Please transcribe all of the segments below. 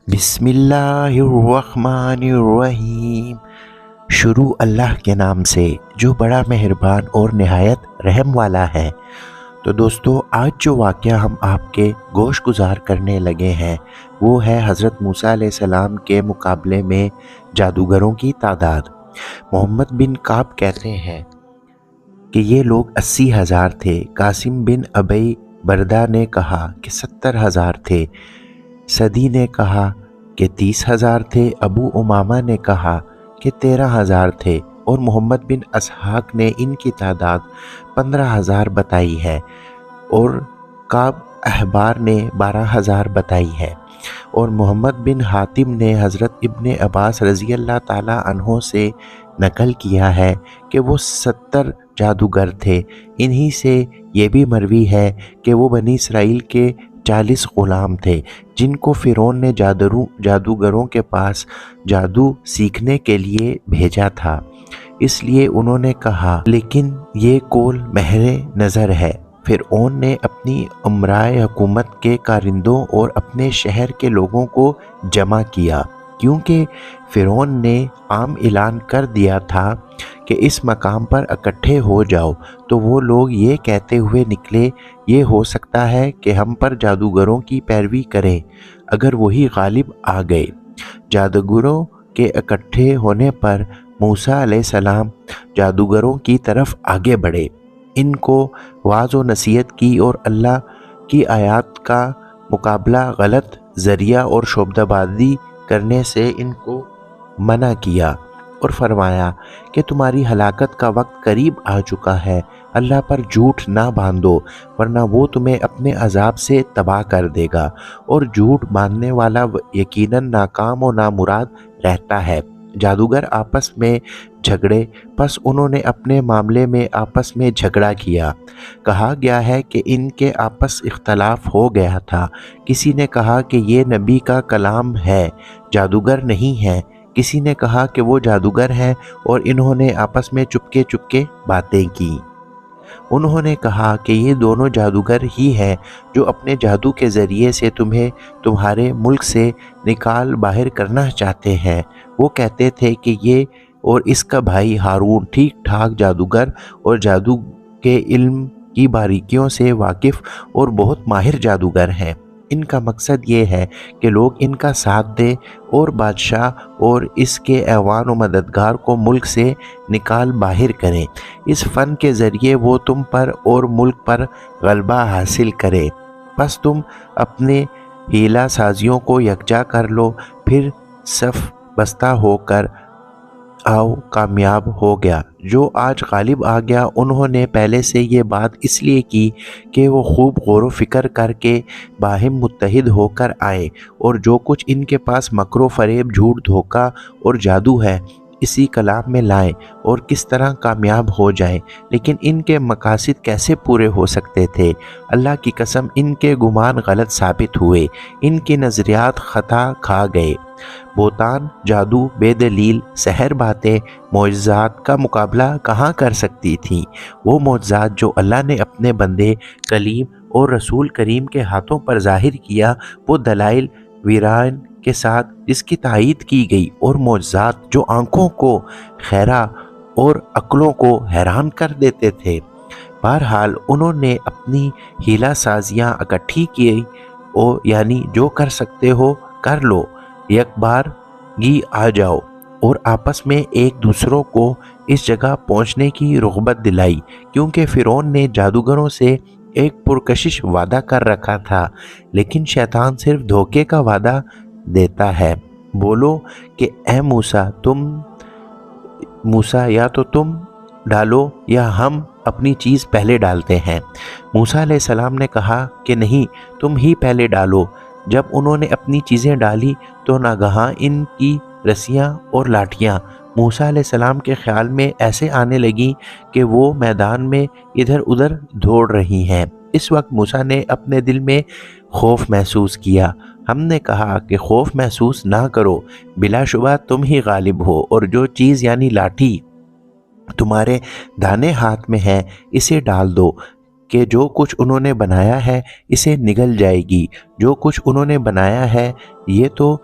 बिस्मिल्लाहिर्रहमानिर्रहीम। शुरू अल्लाह के नाम से जो बड़ा मेहरबान और निहायत रहम वाला है। तो दोस्तों, आज जो वाक़या हम आपके गोश गुजार करने लगे हैं वो है हज़रत मूसा अलैहिस्सलाम के मुकाबले में जादूगरों की तादाद। मोहम्मद बिन काब कहते हैं कि ये लोग 80,000 थे। कासिम बिन अबई बरदा ने कहा कि 70,000 थे। सदी ने कहा कि 30,000 थे। अबू उमामा ने कहा कि 13,000 थे और मोहम्मद बिन इसहाक ने इनकी तादाद 15,000 बताई है और काब अहबार ने 12,000 बताई है। और मोहम्मद बिन हातिम ने हज़रत इब्ने अब्बास रज़ी अल्लाह ताला अन्हो से नकल किया है कि वो 70 जादूगर थे। इन्हीं से ये भी मरवी है कि वो बनी इसराइल के 40 ग़ुलाम थे जिनको फ़िरौन ने जादूगरों के पास जादू सीखने के लिए भेजा था। इसलिए उन्होंने कहा, लेकिन ये कौल महरे नज़र है। फ़िरौन ने अपनी उमराए हुकूमत के कारिंदों और अपने शहर के लोगों को जमा किया, क्योंकि फ़िरौन ने आम ऐलान कर दिया था कि इस मकाम पर इकट्ठे हो जाओ। तो वो लोग ये कहते हुए निकले, ये हो सकता है कि हम पर जादूगरों की पैरवी करें अगर वही गालिब आ गए। जादूगरों के इकट्ठे होने पर मूसा अलैहिस्सलाम जादूगरों की तरफ आगे बढ़े, इनको वाज़ व नसीहत की और अल्लाह की आयत का मुकाबला गलत ज़रिया और शोबदाबाजी करने से इनको मना किया और फरमाया कि तुम्हारी हलाकत का वक्त करीब आ चुका है। अल्लाह पर झूठ ना बांधो वरना वो तुम्हें अपने अजाब से तबाह कर देगा, और झूठ बांधने वाला यकीनन नाकाम और नामुराद रहता है। जादूगर आपस में झगड़े, बस उन्होंने अपने मामले में आपस में झगड़ा किया। कहा गया है कि इनके आपस इख्तलाफ हो गया था। किसी ने कहा कि ये नबी का कलाम है, जादूगर नहीं है। किसी ने कहा कि वो जादूगर हैं और इन्होंने आपस में चुपके चुपके बातें की। उन्होंने कहा कि ये दोनों जादूगर ही हैं जो अपने जादू के ज़रिए से तुम्हें तुम्हारे मुल्क से निकाल बाहर करना चाहते हैं। वो कहते थे कि ये और इसका भाई हारून ठीक ठाक जादूगर और जादू के इल्म की बारीकियों से वाकिफ़ और बहुत माहिर जादूगर हैं। इनका मकसद ये है कि लोग इनका साथ दें और बादशाह और इसके ऐवान व मददगार को मुल्क से निकाल बाहर करें। इस फ़न के ज़रिए वो तुम पर और मुल्क पर गलबा हासिल करें। बस तुम अपने हीला साजियों को यकजा कर लो, फिर सफ़ बस्ता होकर आओ। कामयाब हो गया जो आज गालिब आ गया। उन्होंने पहले से ये बात इसलिए की कि वो खूब गौर व फिक्र करके बाहिम मुत्तहिद होकर आए और जो कुछ इनके पास मकरो फ़रेब, झूठ, धोखा और जादू है इसी कलाम में लाएं और किस तरह कामयाब हो जाएं। लेकिन इनके मकासद कैसे पूरे हो सकते थे? अल्लाह की कसम, इनके गुमान गलत साबित हुए, इनके नज़रियात ख़ता खा गए। बोतान, जादू, बेदलील सहर बातें, मोअज़्ज़ात का मुकाबला कहाँ कर सकती थीं? वो मोअज़्ज़ात जो अल्लाह ने अपने बंदे कलीम और रसूल करीम के हाथों पर ज़ाहिर किया, वो दलाइल वीरान के साथ जिसकी तायीद की गई, और मोअज़्ज़ात जो आँखों को खैरा और अक्लों को हैरान कर देते थे। बहरहाल उन्होंने अपनी हीला साजियाँ इकट्ठी की, और यानी जो कर सकते हो कर लो, एक बार ही आ जाओ, और आपस में एक दूसरों को इस जगह पहुंचने की रुग़बत दिलाई, क्योंकि फ़िरौन ने जादूगरों से एक पुरकशिश वादा कर रखा था। लेकिन शैतान सिर्फ धोखे का वादा देता है। बोलो कि ए मूसा या तो तुम डालो या हम अपनी चीज़ पहले डालते हैं। मूसा अलैहिस्सलाम ने कहा कि नहीं, तुम ही पहले डालो। जब उन्होंने अपनी चीज़ें डाली तो नागहां इनकी रस्सियाँ और लाठियाँ मूसा अलैहिस्सलाम के ख्याल में ऐसे आने लगी कि वो मैदान में इधर उधर दौड़ रही हैं। इस वक्त मूसा ने अपने दिल में खौफ महसूस किया। हमने कहा कि खौफ महसूस ना करो, बिलाशुबा तुम ही गालिब हो, और जो चीज़ यानी लाठी तुम्हारे दाने हाथ में है इसे डाल दो कि जो कुछ उन्होंने बनाया है इसे निगल जाएगी। जो कुछ उन्होंने बनाया है ये तो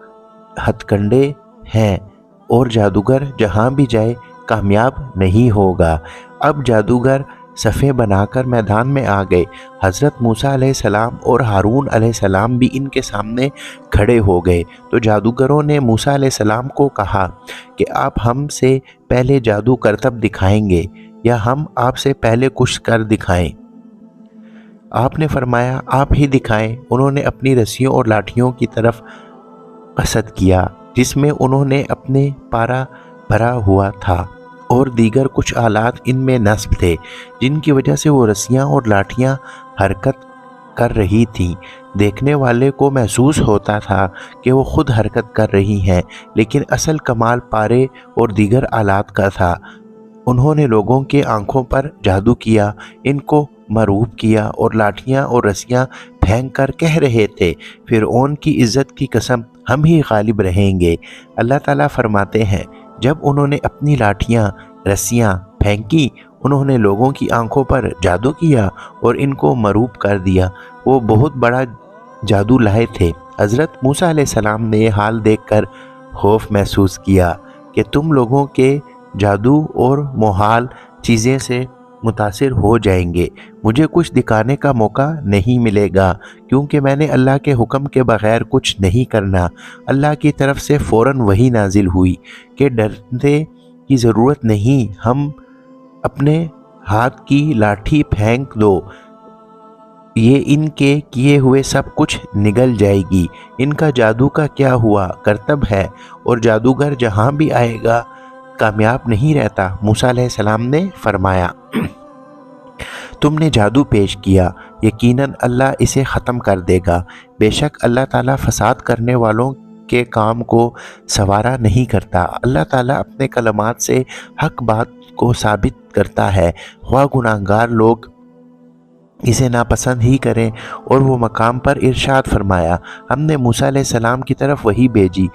हथकंडे हैं और जादूगर जहाँ भी जाए कामयाब नहीं होगा। अब जादूगर सफ़े बनाकर मैदान में आ गए। हज़रत मूसा अलैहिस्सलाम और हारून अलैहिस्सलाम भी इनके सामने खड़े हो गए। तो जादूगरों ने मूसा अलैहिस्सलाम को कहा कि आप हमसे पहले जादू करतब दिखाएंगे या हम आपसे पहले कुछ कर दिखाएं। आपने फरमाया आप ही दिखाएं। उन्होंने अपनी रस्सियों और लाठियों की तरफ कसद किया जिसमें उन्होंने अपने पारा भरा हुआ था और दीगर कुछ आलात इनमें नस्ब थे जिनकी वजह से वो रस्सियाँ और लाठियाँ हरकत कर रही थीं। देखने वाले को महसूस होता था कि वो खुद हरकत कर रही हैं, लेकिन असल कमाल पारे और दीगर आलात का था। उन्होंने लोगों के आंखों पर जादू किया, इनको मरूब किया और लाठियाँ और रस्सियाँ फेंक कर कह रहे थे, फिरौन की इज़्ज़त की कसम हम ही गालिब रहेंगे। अल्लाह ताला फरमाते हैं, जब उन्होंने अपनी लाठियाँ रस्सियाँ फेंकी, उन्होंने लोगों की आंखों पर जादू किया और इनको मरूब कर दिया। वो बहुत बड़ा जादू लाए थे। हज़रत मूसा अलैहिस्सलाम ने ये हाल देखकर खौफ महसूस किया कि तुम लोगों के जादू और मोहाल चीज़ें से मुतासिर हो जाएंगे। मुझे कुछ दिखाने का मौका नहीं मिलेगा क्योंकि मैंने अल्लाह के हुक्म के बग़ैर कुछ नहीं करना। अल्लाह की तरफ से फ़ौरन वही नाजिल हुई कि डरने की ज़रूरत नहीं, हम अपने हाथ की लाठी फेंक दो, ये इनके किए हुए सब कुछ निगल जाएगी। इनका जादू का क्या हुआ करतब है और जादूगर जहाँ भी आएगा कामयाब नहीं रहता। मूसा अलैहिस्सलाम ने फरमाया, तुमने जादू पेश किया, यकीनन अल्लाह इसे ख़त्म कर देगा। बेशक अल्लाह ताला फसाद करने वालों के काम को सवारा नहीं करता। अल्लाह ताला अपने कलमात से हक बात को साबित करता है, ख्वाह गुनाहगार लोग इसे नापसंद ही करें। और वो मकाम पर इरशाद फरमाया, हमने मूसा अलैहिस्सलाम की तरफ वही भेजी,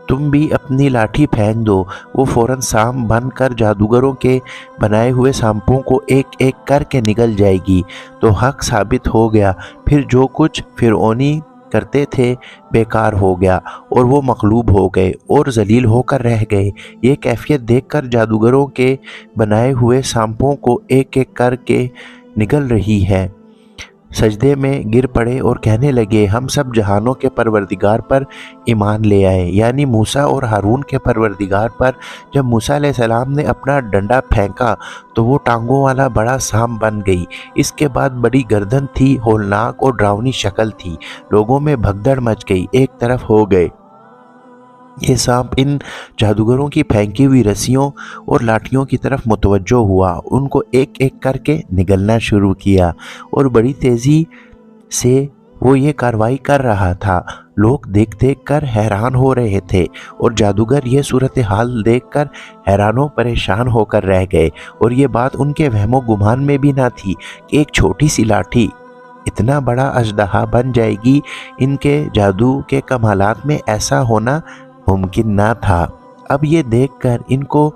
तुम भी अपनी लाठी फेंक दो। वो फ़ौरन सांप बन कर जादूगरों के बनाए हुए सांपों को एक एक करके निगल जाएगी। तो हक साबित हो गया। फिर जो कुछ फिरौनी करते थे बेकार हो गया और वो मगलूब हो गए और जलील होकर रह गए। ये कैफियत देखकर जादूगरों के बनाए हुए सांपों को एक एक करके निगल रही है, सजदे में गिर पड़े और कहने लगे, हम सब जहानों के परवरदिगार पर ईमान ले आए, यानी मूसा और हारून के परवरदिगार पर। जब मूसा अलैहिस्सलाम ने अपना डंडा फेंका तो वो टांगों वाला बड़ा सांप बन गई। इसके बाद बड़ी गर्दन थी, होलनाक और डरावनी शक्ल थी। लोगों में भगदड़ मच गई, एक तरफ हो गए। ये सांप इन जादूगरों की फेंकी हुई रस्सियों और लाठियों की तरफ मुतवज्जो हुआ, उनको एक एक करके निगलना शुरू किया और बड़ी तेज़ी से वो ये कार्रवाई कर रहा था। लोग देख देख कर हैरान हो रहे थे और जादूगर ये सूरत हाल देख कर हैरानों परेशान होकर रह गए। और ये बात उनके वहमो गुमान में भी ना थी कि एक छोटी सी लाठी इतना बड़ा अजदहा बन जाएगी। इनके जादू के कमालात में ऐसा होना मुमकिन ना था। अब ये देखकर इनको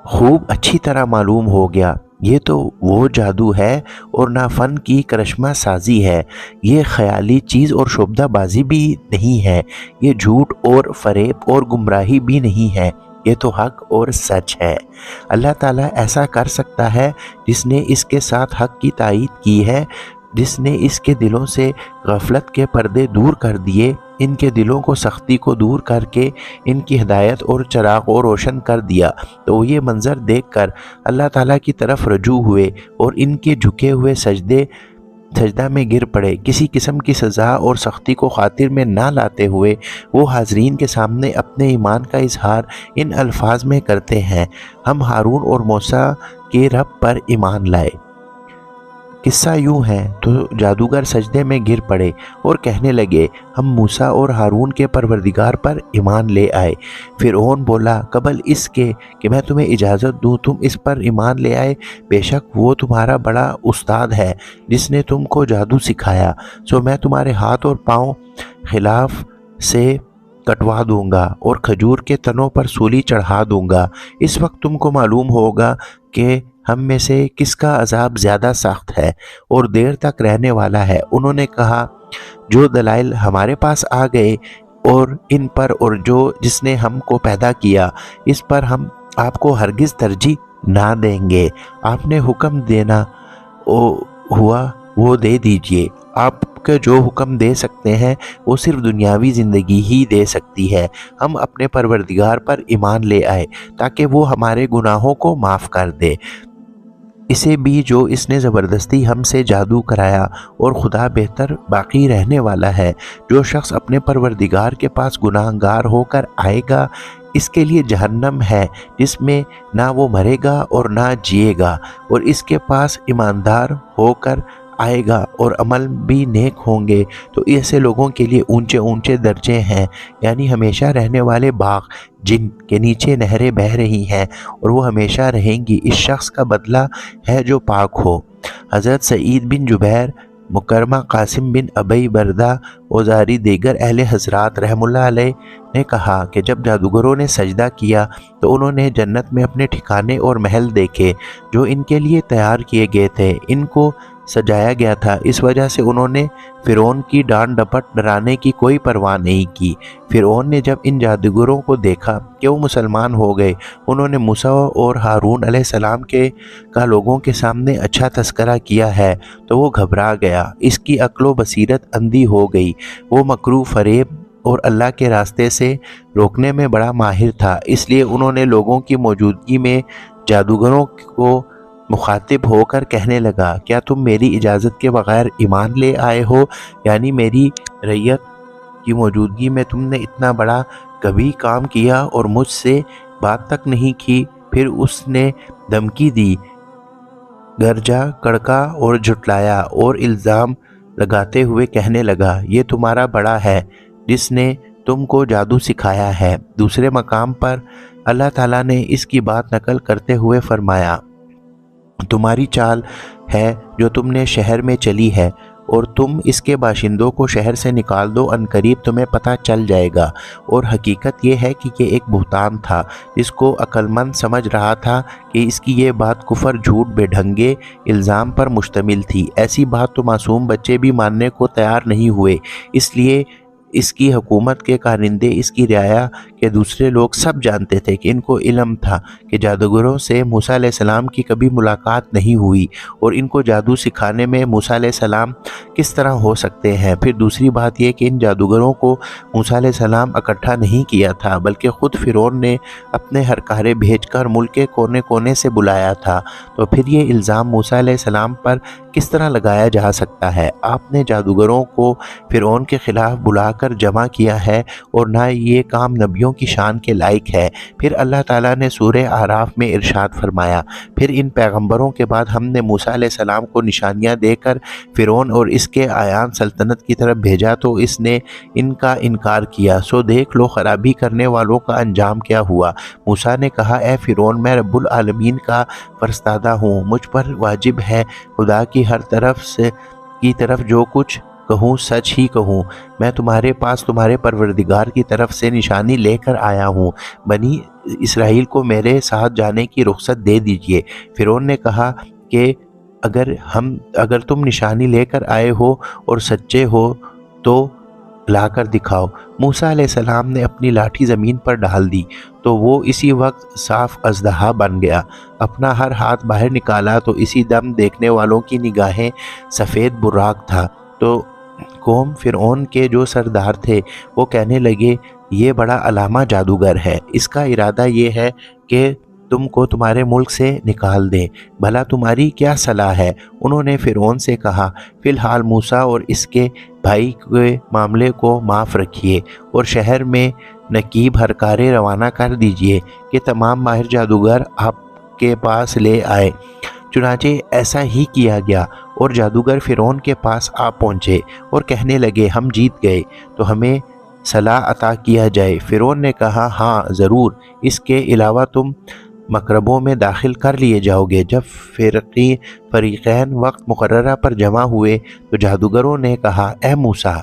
खूब अच्छी तरह मालूम हो गया, ये तो वो जादू है और ना फ़न की करिश्मा साजी है, ये ख़याली चीज़ और शोबदाबाजी भी नहीं है, ये झूठ और फ़रेब और गुमराही भी नहीं है, ये तो हक और सच है। अल्लाह ताला ऐसा कर सकता है जिसने इसके साथ हक की तायीद की है, जिसने इसके दिलों से गफलत के पर्दे दूर कर दिए, इनके दिलों को सख्ती को दूर करके इनकी हिदायत और चराग को रोशन कर दिया। तो ये मंज़र देखकर अल्लाह ताला की तरफ रजू हुए और इनके झुके हुए सजदा में गिर पड़े। किसी किस्म की सज़ा और सख्ती को खातिर में ना लाते हुए वो हाज़रीन के सामने अपने ईमान का इजहार इन अल्फाज में करते हैं, हम हारून और मूसा के रब पर ईमान लाए। किस्सा यूँ है, तो जादूगर सजदे में गिर पड़े और कहने लगे, हम मूसा और हारून के परवरदिगार पर ईमान ले आए। फिरौन बोला, कबल इसके कि मैं तुम्हें इजाज़त दूँ तुम इस पर ईमान ले आए, बेशक वो तुम्हारा बड़ा उस्ताद है जिसने तुमको जादू सिखाया। सो मैं तुम्हारे हाथ और पाँव खिलाफ से कटवा दूंगा और खजूर के तनों पर सूली चढ़ा दूंगा। इस वक्त तुमको मालूम होगा कि हम में से किसका अजाब ज़्यादा सख्त है और देर तक रहने वाला है। उन्होंने कहा, जो दलाइल हमारे पास आ गए اور ان پر اور جس نے ہم کو پیدا کیا اس پر ہم آپ کو ہرگز ترجیح نہ دیں گے۔ آپ نے حکم دینا ہوا وہ دے دیجئے۔ آپ کے جو حکم دے سکتے ہیں وہ صرف دنیاوی زندگی ہی دے سکتی ہے۔ ہم اپنے پروردگار پر ایمان لے آئے تاکہ وہ ہمارے گناہوں کو معاف کر دے، اسے بھی جو اس نے زبردستی ہم سے جادو کرایا، اور خدا بہتر باقی رہنے والا ہے۔ جو شخص اپنے پروردگار کے پاس گناہگار ہو کر آئے گا اس کے لیے جہنم ہے جس میں نہ وہ مرے گا اور نہ جیے گا، اور اس کے پاس ایماندار ہو کر آئے گا اور عمل بھی نیک ہوں گے تو ایسے لوگوں کے لیے اونچے اونچے درجے ہیں، یعنی ہمیشہ رہنے والے باغ جن کے نیچے نہریں بہہ رہی ہیں اور وہ ہمیشہ رہیں گی۔ اس شخص کا بدلہ ہے جو پاک ہو۔ حضرت سعید بن جبیر، مکرمہ قاسم بن ابی بردہ، اوزاری دیگر اہل حضرات رحم اللہ علیہ نے کہا کہ جب جادوگروں نے سجدہ کیا تو انہوں نے جنت میں اپنے ٹھکانے اور محل دیکھے جو ان کے لیے تیار کیے گئے تھے، ان کو سجایا گیا تھا۔ اس وجہ سے انہوں نے فرعون کی ڈانٹ ڈپٹ ڈرانے کی کوئی پرواہ نہیں کی۔ فرعون نے جب ان جادوگروں کو دیکھا کہ وہ مسلمان ہو گئے، انہوں نے موسیٰ اور ہارون علیہ السلام کا لوگوں کے سامنے اچھا تذکرہ کیا ہے تو وہ گھبرا گیا، اس کی عقل و بصیرت اندھی ہو گئی۔ وہ مکرو، فریب اور اللہ کے راستے سے روکنے میں بڑا ماہر تھا، اس لیے انہوں نے لوگوں کی موجودگی میں جادوگروں کو مخاطب ہو کر کہنے لگا، کیا تم میری اجازت کے بغیر ایمان لے آئے ہو؟ یعنی میری رعیت کی موجودگی میں تم نے اتنا بڑا کبھی کام کیا اور مجھ سے بات تک نہیں کی۔ پھر اس نے دھمکی دی، گرجا، کڑکا اور جھٹلایا اور الزام لگاتے ہوئے کہنے لگا، یہ تمہارا بڑا ہے جس نے تم کو جادو سکھایا ہے۔ دوسرے مقام پر اللہ تعالیٰ نے اس کی بات نقل کرتے ہوئے فرمایا، تمہاری چال ہے جو تم نے شہر میں چلی ہے اور تم اس کے باشندوں کو شہر سے نکال دو، عنقریب تمہیں پتہ چل جائے گا۔ اور حقیقت یہ ہے کہ یہ ایک بہتان تھا جس کو عقل مند سمجھ رہا تھا کہ اس کی یہ بات کفر، جھوٹ، بے ڈھنگے الزام پر مشتمل تھی۔ ایسی بات تو معصوم بچے بھی ماننے کو تیار نہیں ہوئے، اس لیے اس کی حکومت کے کارندے، اس کی رعایا کے دوسرے لوگ سب جانتے تھے کہ ان کو علم تھا کہ جادوگروں سے موسیٰ علیہ السلام کی کبھی ملاقات نہیں ہوئی اور ان کو جادو سکھانے میں موسیٰ علیہ السلام کس طرح ہو سکتے ہیں۔ پھر دوسری بات یہ کہ ان جادوگروں کو موسیٰ علیہ السلام اکٹھا نہیں کیا تھا بلکہ خود فرعون نے اپنے ہرکارے بھیج کر ملک کے کونے کونے سے بلایا تھا، تو پھر یہ الزام موسیٰ علیہ السلام پر کس طرح لگایا جا سکتا ہے؟ آپ نے جادوگروں کو فرعون کے خلاف بلا کر جمع کیا ہے اور نہ یہ کام نبیوں کی شان کے لائق ہے۔ پھر اللہ تعالیٰ نے سورہ اعراف میں ارشاد فرمایا، پھر ان پیغمبروں کے بعد ہم نے موسیٰ علیہ السلام کو نشانیاں دے کر فرعون اور اس کے اعیان سلطنت کی طرف بھیجا تو اس نے ان کا انکار کیا، سو دیکھ لو خرابی کرنے والوں کا انجام کیا ہوا۔ موسیٰ نے کہا، اے فرعون، میں رب العالمین کا فرستادہ ہوں، مجھ پر واجب ہے خدا کی ہر طرف جو کچھ کہوں سچ ہی کہوں۔ میں تمہارے پاس تمہارے پروردگار کی طرف سے نشانی لے کر آیا ہوں، بنی اسرائیل کو میرے ساتھ جانے کی رخصت دے دیجئے۔ فرعون نے کہا کہ اگر تم نشانی لے کر آئے ہو اور سچے ہو تو لا کر دکھاؤ۔ موسیٰ علیہ السلام نے اپنی لاٹھی زمین پر ڈال دی تو وہ اسی وقت صاف اژدہا بن گیا۔ اپنا ہر ہاتھ باہر نکالا تو اسی دم دیکھنے والوں کی نگاہیں سفید براق تھا، تو قوم فرعون کے جو سردار تھے وہ کہنے لگے، یہ بڑا علامہ جادوگر ہے، اس کا ارادہ یہ ہے کہ تم کو تمہارے ملک سے نکال دیں، بھلا تمہاری کیا صلاح ہے؟ انہوں نے فرعون سے کہا، فی الحال موسیٰ اور اس کے بھائی کے معاملے کو معاف رکھیے اور شہر میں نقیب ہرکارے روانہ کر دیجئے کہ تمام ماہر جادوگر آپ کے پاس لے آئے۔ چنانچہ ایسا ہی کیا گیا اور جادوگر فرعون کے پاس آ پہنچے اور کہنے لگے، ہم جیت گئے تو ہمیں صلاح عطا کیا جائے۔ فرعون نے کہا، ہاں ضرور، اس کے علاوہ تم مکربوں میں داخل کر لیے جاؤ گے۔ جب فریقین وقت مقررہ پر جمع ہوئے تو جادوگروں نے کہا، اے موسیٰ،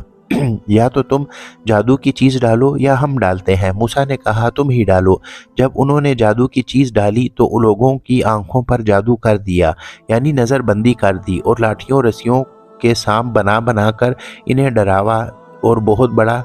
یا تو تم جادو کی چیز ڈالو یا ہم ڈالتے ہیں۔ موسیٰ نے کہا، تم ہی ڈالو۔ جب انہوں نے جادو کی چیز ڈالی تو ان لوگوں کی آنکھوں پر جادو کر دیا، یعنی نظر بندی کر دی، اور لاٹھیوں رسیوں کے سانپ بنا بنا کر انہیں ڈراوا اور بہت بڑا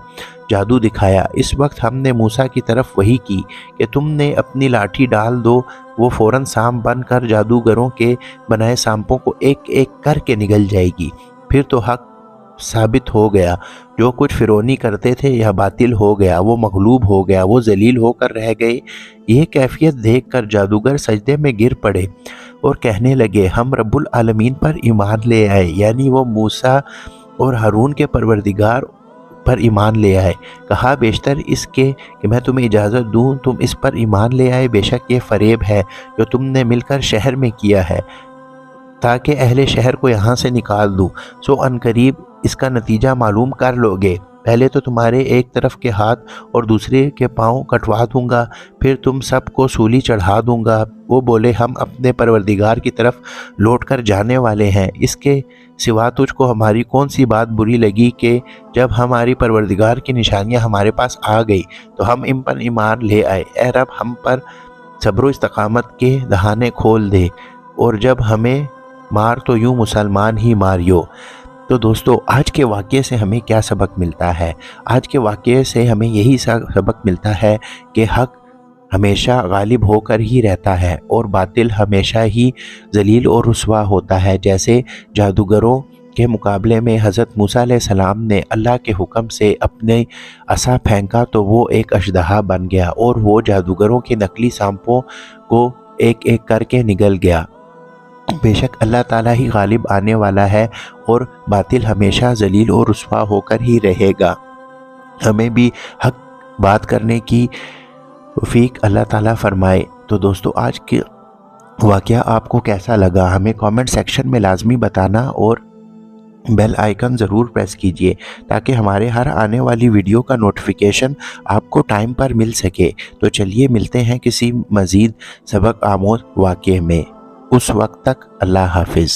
جادو دکھایا۔ اس وقت ہم نے موسیٰ کی طرف وحی کی کہ تم نے اپنی لاٹھی ڈال دو، وہ فوراً سانپ بن کر جادوگروں کے بنائے سانپوں کو ایک ایک کر کے نگل جائے گی۔ پھر تو حق ثابت ہو گیا، جو کچھ فرعونی کرتے تھے یہ باطل ہو گیا، وہ مغلوب ہو گیا، وہ ذلیل ہو کر رہ گئے۔ یہ کیفیت دیکھ کر جادوگر سجدے میں گر پڑے اور کہنے لگے ہم رب العالمین پر ایمان لے آئے، یعنی وہ موسیٰ اور ہارون کے پروردگار پر ایمان لے آئے۔ کہا بیشتر اس کے کہ میں تمہیں اجازت دوں تم اس پر ایمان لے آئے، بے شک یہ فریب ہے جو تم نے مل کر شہر میں کیا ہے تاکہ اہل شہر کو یہاں سے نکال دوں، سو عنقریب اس کا نتیجہ معلوم کر لو گے۔ پہلے تو تمہارے ایک طرف کے ہاتھ اور دوسرے کے پاؤں کٹوا دوں گا، پھر تم سب کو سولی چڑھا دوں گا۔ وہ بولے ہم اپنے پروردگار کی طرف لوٹ کر جانے والے ہیں، اس کے سوا تجھ کو ہماری کون سی بات بری لگی کہ جب ہماری پروردگار کی نشانیاں ہمارے پاس آ گئی تو ہم ان پر ایمان لے آئے۔ اے رب ہم پر صبر و استقامت کے دہانے کھول دے، اور جب ہمیں مار تو یوں مسلمان ہی ماریو۔ تو دوستو آج کے واقعے سے ہمیں کیا سبق ملتا ہے؟ آج کے واقعے سے ہمیں یہی سبق ملتا ہے کہ حق ہمیشہ غالب ہو کر ہی رہتا ہے اور باطل ہمیشہ ہی ذلیل اور رسوا ہوتا ہے۔ جیسے جادوگروں کے مقابلے میں حضرت موسیٰ علیہ السلام نے اللہ کے حکم سے اپنے عصا پھینکا تو وہ ایک اژدہا بن گیا اور وہ جادوگروں کے نقلی سانپوں کو ایک ایک کر کے نگل گیا۔ بے شک اللہ تعالیٰ ہی غالب آنے والا ہے اور باطل ہمیشہ ذلیل اور رسوا ہو کر ہی رہے گا۔ ہمیں بھی حق بات کرنے کی توفیق اللہ تعالیٰ فرمائے۔ تو دوستو آج کے واقعہ آپ کو کیسا لگا ہمیں کامنٹ سیکشن میں لازمی بتانا، اور بیل آئیکن ضرور پریس کیجئے تاکہ ہمارے ہر آنے والی ویڈیو کا نوٹیفیکیشن آپ کو ٹائم پر مل سکے۔ تو چلیے ملتے ہیں کسی مزید سبق آموز واقعے میں، اس وقت تک اللہ حافظ۔